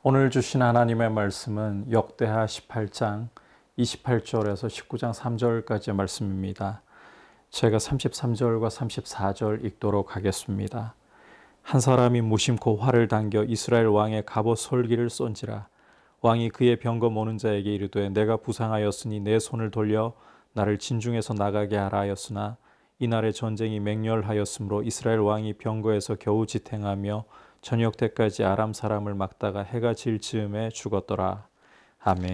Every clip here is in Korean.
오늘 주신 하나님의 말씀은 역대하 18장 28절에서 19장 3절까지의 말씀입니다. 제가 33절과 34절 읽도록 하겠습니다. 한 사람이 무심코 활을 당겨 이스라엘 왕의 갑옷 솔기를 쏜지라. 왕이 그의 병거 모는 자에게 이르되 내가 부상하였으니 내 손을 돌려 나를 진중에서 나가게 하라 하였으나 이날의 전쟁이 맹렬하였으므로 이스라엘 왕이 병거에서 겨우 지탱하며 저녁 때까지 아람 사람을 막다가 해가 질 즈음에 죽었더라. 아멘.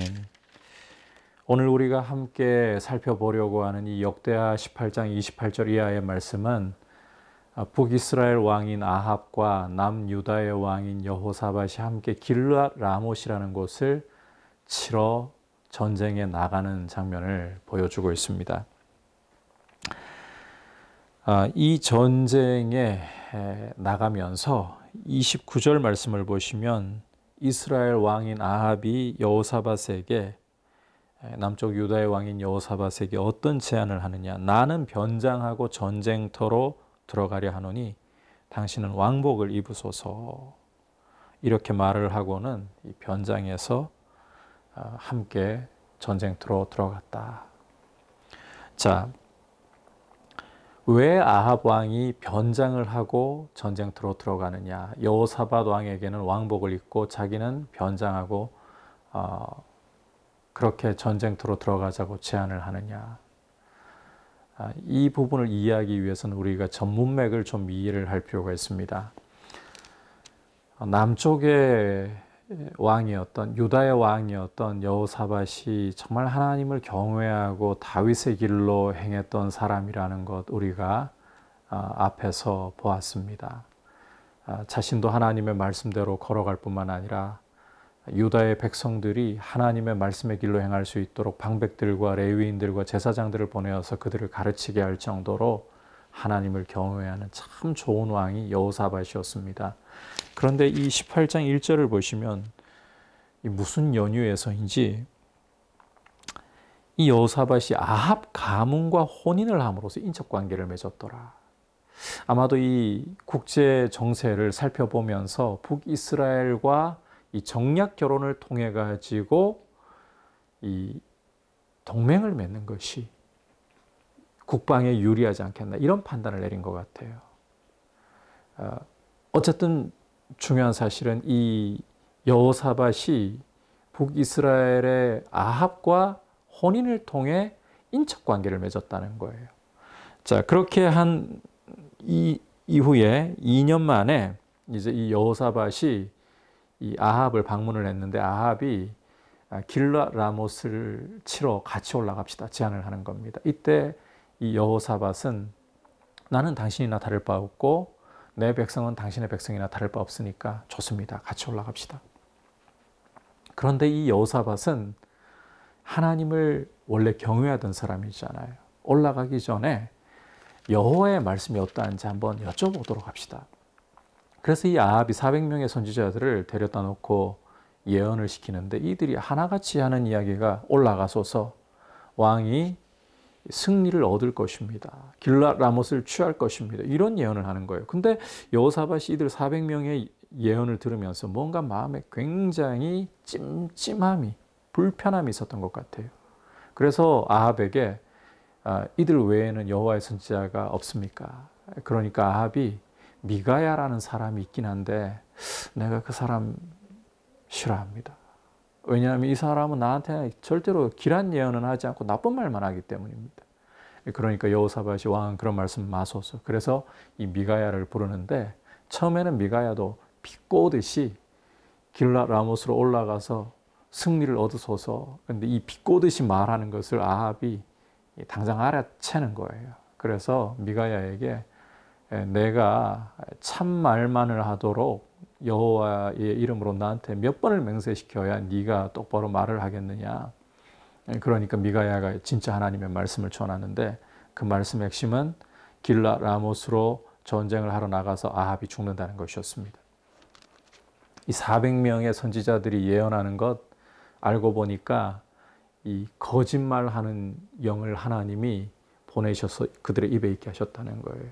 오늘 우리가 함께 살펴보려고 하는 이 역대하 18장 28절 이하의 말씀은 북이스라엘 왕인 아합과 남유다의 왕인 여호사밧이 함께 길르앗 라못이라는 곳을 치러 전쟁에 나가는 장면을 보여주고 있습니다. 이 전쟁에 나가면서 29절 말씀을 보시면 이스라엘 왕인 아합이 여호사밧에게 남쪽 유다의 왕인 여호사밧에게 어떤 제안을 하느냐. 나는 변장하고 전쟁터로 들어가려 하노니 당신은 왕복을 입으소서. 이렇게 말을 하고는 이 변장해서 함께 전쟁터로 들어갔다. 자, 왜 아합 왕이 변장을 하고 전쟁터로 들어가느냐? 여호사밧 왕에게는 왕복을 입고 자기는 변장하고 그렇게 전쟁터로 들어가자고 제안을 하느냐? 이 부분을 이해하기 위해서는 우리가 전문맥을 좀 이해를 할 필요가 있습니다. 남쪽의 왕이었던 유다의 왕이었던 여호사밧이 정말 하나님을 경외하고 다윗의 길로 행했던 사람이라는 것 우리가 앞에서 보았습니다. 자신도 하나님의 말씀대로 걸어갈 뿐만 아니라 유다의 백성들이 하나님의 말씀의 길로 행할 수 있도록 방백들과 레위인들과 제사장들을 보내어서 그들을 가르치게 할 정도로 하나님을 경외하는 참 좋은 왕이 여호사밧이었습니다. 그런데 이 18장 1절을 보시면 무슨 연유에서인지 이 여호사밧이 아합 가문과 혼인을 함으로써 인척 관계를 맺었더라. 아마도 이 국제 정세를 살펴보면서 북이스라엘과 이 정략 결혼을 통해 가지고 이 동맹을 맺는 것이 국방에 유리하지 않겠나 이런 판단을 내린 것 같아요. 어쨌든 중요한 사실은 이 여호사밧이 북이스라엘의 아합과 혼인을 통해 인척 관계를 맺었다는 거예요. 자, 그렇게 한 이후에 2년 만에 이제 이 여호사밧이 이 아합을 방문을 했는데 아합이 길르앗 라못을 치러 같이 올라갑시다 제안을 하는 겁니다. 이때 이 여호사밧은 나는 당신이나 다를 바 없고 내 백성은 당신의 백성이나 다를 바 없으니까 좋습니다. 같이 올라갑시다. 그런데 이 여호사밧은 하나님을 원래 경외하던 사람이잖아요. 올라가기 전에 여호와의 말씀이 어떠한지 한번 여쭤보도록 합시다. 그래서 이 아합이 400명의 선지자들을 데려다 놓고 예언을 시키는데 이들이 하나같이 하는 이야기가 올라가소서 왕이 승리를 얻을 것입니다. 길르앗 라못을 취할 것입니다. 이런 예언을 하는 거예요. 근데 여호사밧이 이들 400명의 예언을 들으면서 뭔가 마음에 굉장히 찜찜함이, 불편함이 있었던 것 같아요. 그래서 아합에게 이들 외에는 여호와의 선지자가 없습니까? 그러니까 아합이 미가야라는 사람이 있긴 한데 내가 그 사람 싫어합니다. 왜냐하면 이 사람은 나한테 절대로 길한 예언은 하지 않고 나쁜 말만 하기 때문입니다. 그러니까 여호사밧이 왕은 그런 말씀 마소서. 그래서 이 미가야를 부르는데 처음에는 미가야도 비꼬듯이 길르앗 라못으로 올라가서 승리를 얻으소서. 그런데 이 비꼬듯이 말하는 것을 아합이 당장 알아채는 거예요. 그래서 미가야에게 내가 참 말만을 하도록 여호와의 이름으로 나한테 몇 번을 맹세시켜야 네가 똑바로 말을 하겠느냐. 그러니까 미가야가 진짜 하나님의 말씀을 전하는데 그 말씀의 핵심은 길르앗 라못으로 전쟁을 하러 나가서 아합이 죽는다는 것이었습니다. 이 400명의 선지자들이 예언하는 것 알고 보니까 이 거짓말하는 영을 하나님이 보내셔서 그들의 입에 있게 하셨다는 거예요.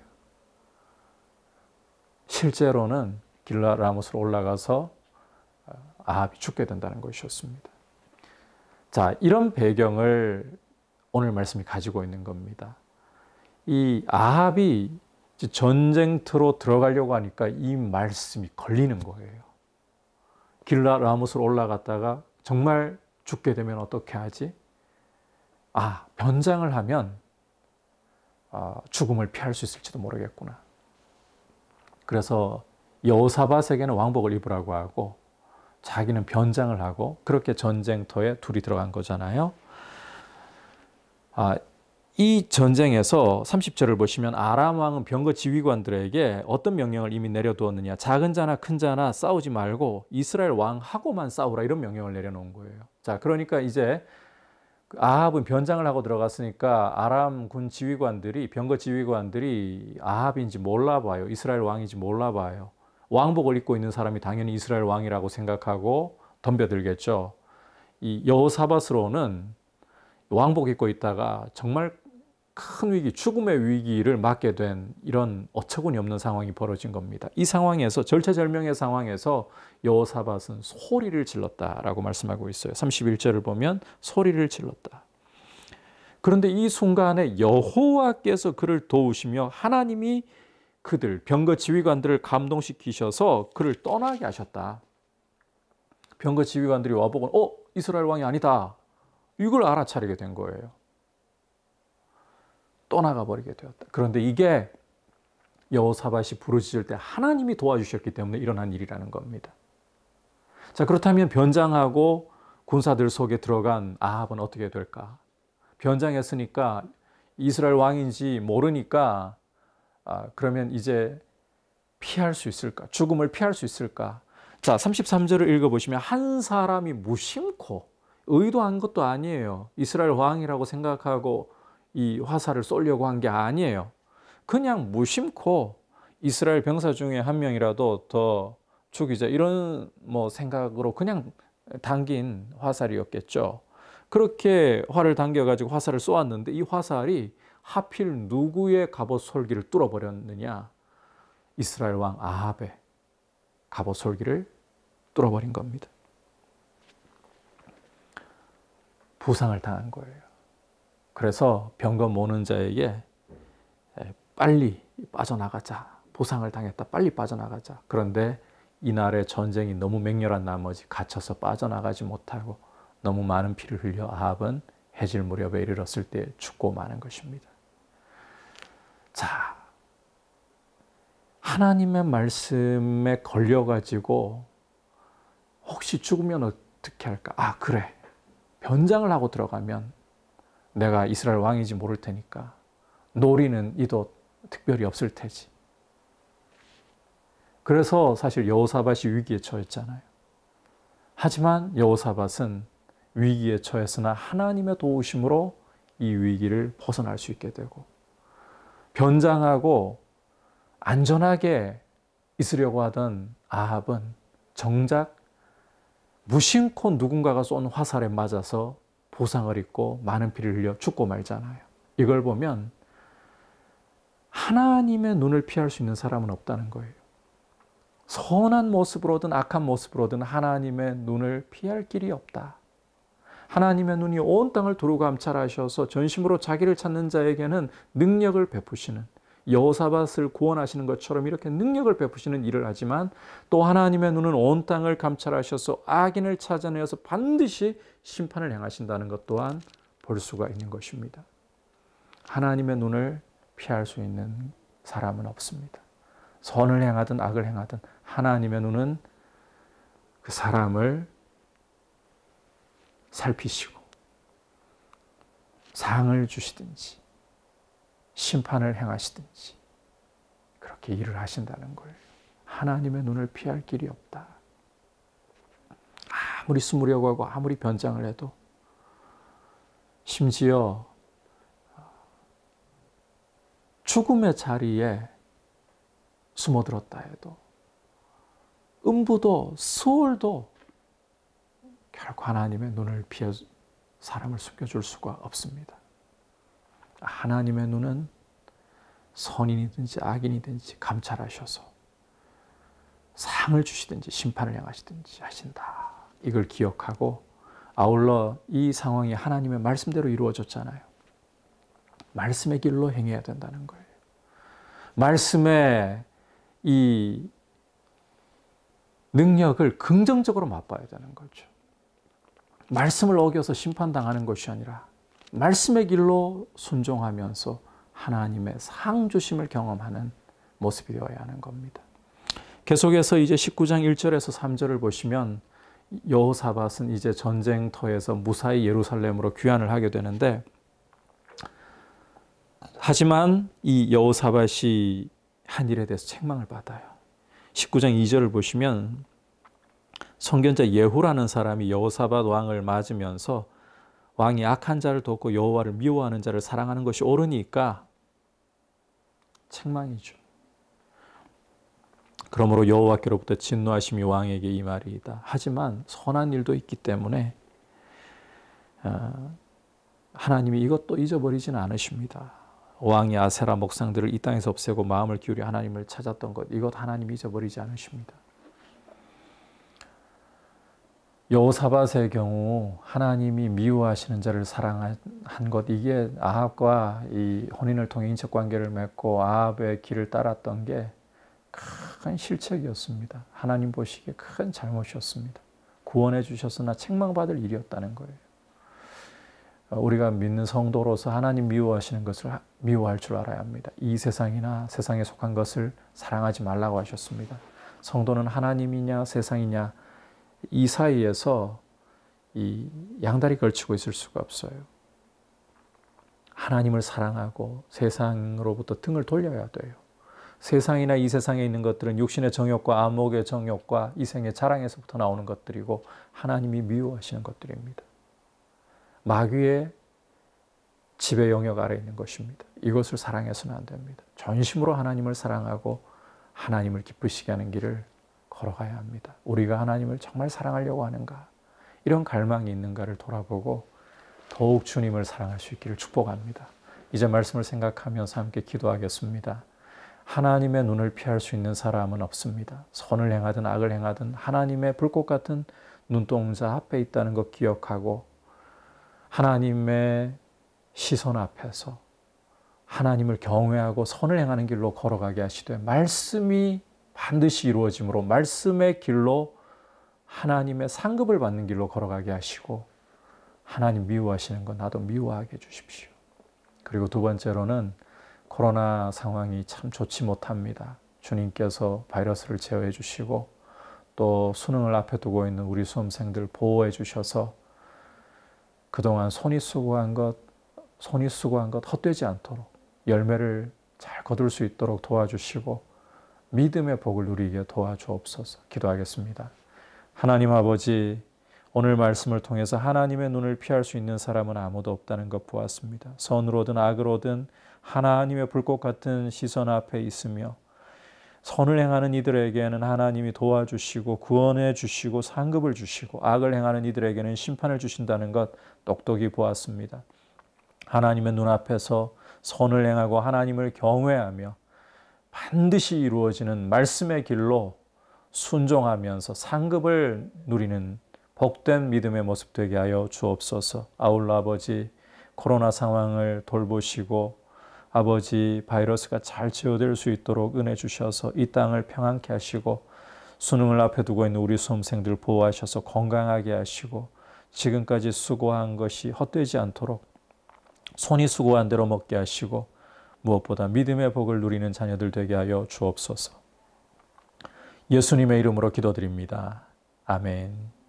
실제로는 길르앗 라못으로 올라가서 아합이 죽게 된다는 것이었습니다. 자, 이런 배경을 오늘 말씀이 가지고 있는 겁니다. 이 아합이 전쟁터로 들어가려고 하니까 이 말씀이 걸리는 거예요. 길랏 라못으로 올라갔다가 정말 죽게 되면 어떻게 하지? 변장을 하면 죽음을 피할 수 있을지도 모르겠구나. 그래서 여호사밧에게는 왕복을 입으라고 하고 자기는 변장을 하고 그렇게 전쟁터에 둘이 들어간 거잖아요. 이 전쟁에서 30절을 보시면 아람 왕은 병거 지휘관들에게 어떤 명령을 이미 내려두었느냐. 작은 자나 큰 자나 싸우지 말고 이스라엘 왕하고만 싸우라, 이런 명령을 내려놓은 거예요. 자, 그러니까 이제 아합은 변장을 하고 들어갔으니까 아람 군 지휘관들이, 병거 지휘관들이 아합인지 몰라봐요. 이스라엘 왕인지 몰라봐요. 왕복을 입고 있는 사람이 당연히 이스라엘 왕이라고 생각하고 덤벼들겠죠. 이 여호사밧으로는 왕복 입고 있다가 정말 큰 위기, 죽음의 위기를 맞게 된 이런 어처구니 없는 상황이 벌어진 겁니다. 이 상황에서, 절체절명의 상황에서 여호사밧은 소리를 질렀다라고 말씀하고 있어요. 31절을 보면 소리를 질렀다. 그런데 이 순간에 여호와께서 그를 도우시며 하나님이 그들, 병거 지휘관들을 감동시키셔서 그를 떠나게 하셨다. 병거 지휘관들이 와보고 이스라엘 왕이 아니다, 이걸 알아차리게 된 거예요. 떠나가 버리게 되었다. 그런데 이게 여호사밧이 부르짖을 때 하나님이 도와주셨기 때문에 일어난 일이라는 겁니다. 자, 그렇다면 변장하고 군사들 속에 들어간 아합은 어떻게 될까? 변장했으니까 이스라엘 왕인지 모르니까 그러면 이제 피할 수 있을까? 죽음을 피할 수 있을까? 자, 33절을 읽어보시면 한 사람이 무심코, 의도한 것도 아니에요. 이스라엘 왕이라고 생각하고 이 화살을 쏘려고 한 게 아니에요. 그냥 무심코 이스라엘 병사 중에 한 명이라도 더 죽이자, 이런 생각으로 그냥 당긴 화살이었겠죠. 그렇게 활을 당겨가지고 화살을 쏘았는데 이 화살이 하필 누구의 갑옷 솔기를 뚫어버렸느냐? 이스라엘 왕 아합의 갑옷 솔기를 뚫어버린 겁니다. 부상을 당한 거예요. 그래서 병거 모는 자에게 빨리 빠져나가자. 부상을 당했다. 빨리 빠져나가자. 그런데 이날의 전쟁이 너무 맹렬한 나머지 갇혀서 빠져나가지 못하고 너무 많은 피를 흘려 아합은 해질 무렵에 이르렀을 때 죽고 마는 것입니다. 자, 하나님의 말씀에 걸려가지고 혹시 죽으면 어떻게 할까? 그래. 변장을 하고 들어가면 내가 이스라엘 왕인지 모를 테니까 노리는 이도 특별히 없을 테지. 그래서 사실 여호사밧이 위기에 처했잖아요. 하지만 여호사밧은 위기에 처했으나 하나님의 도우심으로 이 위기를 벗어날 수 있게 되고 변장하고 안전하게 있으려고 하던 아합은 정작 무심코 누군가가 쏜 화살에 맞아서 부상을 입고 많은 피를 흘려 죽고 말잖아요. 이걸 보면 하나님의 눈을 피할 수 있는 사람은 없다는 거예요. 선한 모습으로든 악한 모습으로든 하나님의 눈을 피할 길이 없다. 하나님의 눈이 온 땅을 두루 감찰하셔서 전심으로 자기를 찾는 자에게는 능력을 베푸시는, 여호사밧을 구원하시는 것처럼 이렇게 능력을 베푸시는 일을 하지만 또 하나님의 눈은 온 땅을 감찰하셔서 악인을 찾아내어서 반드시 심판을 행하신다는 것 또한 볼 수가 있는 것입니다. 하나님의 눈을 피할 수 있는 사람은 없습니다. 선을 행하든 악을 행하든 하나님의 눈은 그 사람을 살피시고 상을 주시든지 심판을 행하시든지 그렇게 일을 하신다는 거예요. 하나님의 눈을 피할 길이 없다. 아무리 숨으려고 하고 아무리 변장을 해도, 심지어 죽음의 자리에 숨어들었다 해도, 음부도 수월도 결코 하나님의 눈을 피해 사람을 숨겨줄 수가 없습니다. 하나님의 눈은 선인이든지 악인이든지 감찰하셔서 상을 주시든지 심판을 행하시든지 하신다. 이걸 기억하고 아울러 이 상황이 하나님의 말씀대로 이루어졌잖아요. 말씀의 길로 행해야 된다는 거예요. 말씀의 이 능력을 긍정적으로 맛봐야 되는 거죠. 말씀을 어겨서 심판당하는 것이 아니라 말씀의 길로 순종하면서 하나님의 상 주심을 경험하는 모습이 되어야 하는 겁니다. 계속해서 이제 19장 1절에서 3절을 보시면 여호사밧은 이제 전쟁터에서 무사히 예루살렘으로 귀환을 하게 되는데, 하지만 이 여호사밧이 한 일에 대해서 책망을 받아요. 19장 2절을 보시면 선견자 예후라는 사람이 여호사밧 왕을 맞으면서 왕이 악한 자를 돕고 여호와를 미워하는 자를 사랑하는 것이 옳으니까 책망이죠. 그러므로 여호와께로부터 진노하심이 왕에게 임하리이다. 하지만 선한 일도 있기 때문에 하나님이 이것도 잊어버리지는 않으십니다. 왕이 아세라 목상들을 이 땅에서 없애고 마음을 기울여 하나님을 찾았던 것, 이것 하나님이 잊어버리지 않으십니다. 여호사밧의 경우 하나님이 미워하시는 자를 사랑한 것, 이게 아합과 이 혼인을 통해 인척 관계를 맺고 아합의 길을 따랐던 게 큰 실책이었습니다. 하나님 보시기에 큰 잘못이었습니다. 구원해 주셨으나 책망받을 일이었다는 거예요. 우리가 믿는 성도로서 하나님 미워하시는 것을 미워할 줄 알아야 합니다. 이 세상이나 세상에 속한 것을 사랑하지 말라고 하셨습니다. 성도는 하나님이냐 세상이냐 이 사이에서 이 양다리 걸치고 있을 수가 없어요. 하나님을 사랑하고 세상으로부터 등을 돌려야 돼요. 세상이나 이 세상에 있는 것들은 육신의 정욕과 안목의 정욕과 이생의 자랑에서부터 나오는 것들이고 하나님이 미워하시는 것들입니다. 마귀의 지배 영역 아래 있는 것입니다. 이것을 사랑해서는 안 됩니다. 전심으로 하나님을 사랑하고 하나님을 기쁘시게 하는 길을 걸어가야 합니다. 우리가 하나님을 정말 사랑하려고 하는가, 이런 갈망이 있는가를 돌아보고 더욱 주님을 사랑할 수 있기를 축복합니다. 이제 말씀을 생각하면서 함께 기도하겠습니다. 하나님의 눈을 피할 수 있는 사람은 없습니다. 선을 행하든 악을 행하든 하나님의 불꽃 같은 눈동자 앞에 있다는 것 기억하고 하나님의 시선 앞에서 하나님을 경외하고 선을 행하는 길로 걸어가게 하시되, 말씀이 반드시 이루어짐으로 말씀의 길로 하나님의 상급을 받는 길로 걸어가게 하시고, 하나님 미워하시는 것 나도 미워하게 해주십시오. 그리고 두 번째로는 코로나 상황이 참 좋지 못합니다. 주님께서 바이러스를 제어해 주시고 또 수능을 앞에 두고 있는 우리 수험생들 보호해 주셔서 그동안 손이 수고한 것 헛되지 않도록 열매를 잘 거둘 수 있도록 도와주시고 믿음의 복을 누리게 도와주옵소서. 기도하겠습니다. 하나님 아버지, 오늘 말씀을 통해서 하나님의 눈을 피할 수 있는 사람은 아무도 없다는 것 보았습니다. 선으로든 악으로든 하나님의 불꽃 같은 시선 앞에 있으며 선을 행하는 이들에게는 하나님이 도와주시고 구원해 주시고 상급을 주시고 악을 행하는 이들에게는 심판을 주신다는 것 똑똑히 보았습니다. 하나님의 눈앞에서 선을 행하고 하나님을 경외하며 반드시 이루어지는 말씀의 길로 순종하면서 상급을 누리는 복된 믿음의 모습 되게 하여 주옵소서. 아울러 아버지, 코로나 상황을 돌보시고 아버지, 바이러스가 잘 제어될 수 있도록 은혜 주셔서 이 땅을 평안케 하시고 수능을 앞에 두고 있는 우리 수험생들 보호하셔서 건강하게 하시고 지금까지 수고한 것이 헛되지 않도록 손이 수고한 대로 먹게 하시고 무엇보다 믿음의 복을 누리는 자녀들 되게 하여 주옵소서. 예수님의 이름으로 기도드립니다. 아멘.